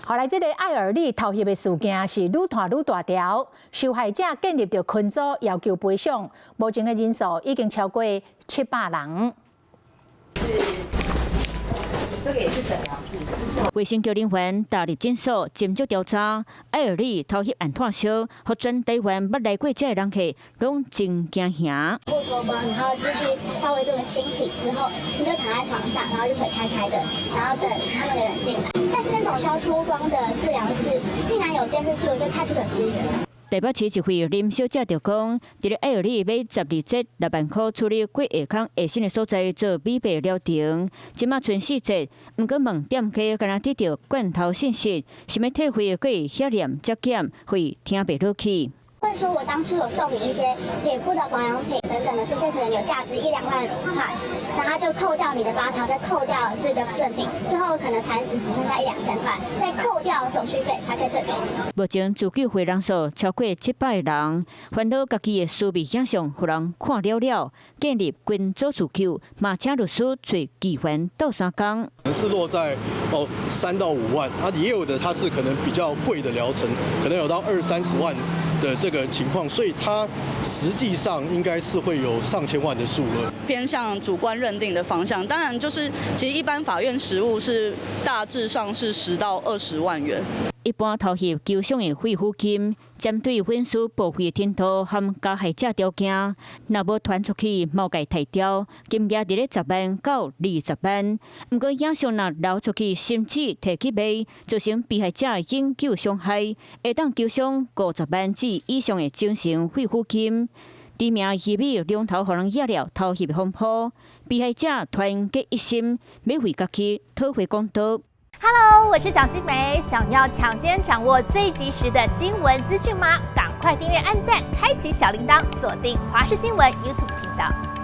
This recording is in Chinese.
後來這個愛爾利偷翕的事件是愈拖愈大條，受害者建立着群組要求賠償，目前的人數已經超過700人。這個也是診療室。衛生局人員踏入診所，斟酌調查愛爾利偷翕案炭燒，和全台灣捌來過這的人客，攏真驚嚇。不脫光，然後繼續稍微做個清洗之後，你就躺在床上，然後就腿開開的，然後等他們的人進來。但是那種需要脫光的治療室，竟然有監視器，我覺得太不可思議了。台北市一會林小姐就講，在愛爾利買12節6萬塊處理過下康下身的所在做美白療程，即馬剩4節，不過問店家敢若得到罐頭信息，是要退費，可以遐念才減，會聽不落去。會說我當初有送你一些臉部的保養品等等的，這些可能有價值1-2萬塊，然後就扣掉你的8條，再扣掉這個贈品，最後可能殘值只剩下1-2千塊，再扣掉手續費才可以退給你。目前自救會人數超過700個人，煩惱家己的私密影像互人看了了，建立群組自救，嘛請律師做機關鬥3天。可能是落在3到5萬，也有的它是可能比較貴的療程，可能有到20-30萬的這個情況，所以它實際上應該是會有上千萬的數額，偏向主觀認定的方向。當然，就是其實一般法院實務是大致上是10到20萬元。一般偷翕求償的費付金，針對民事保費的天圖和加害者條件，若無傳出去，毛價抬調，金額佇咧10萬到20萬。不過影像若流出去，甚至提起賣，造成被害者永久傷害，會當求償50萬至以上的精神費付金。知名魚米兩頭互人壓了偷翕的風波，被害者團結一心，要為家己討回公道。Hello， 我是蔣新梅。想要搶先掌握最及時的新聞資訊嗎？趕快訂閱、按讚、開啟小鈴鐺，鎖定華視新聞 YouTube 頻道。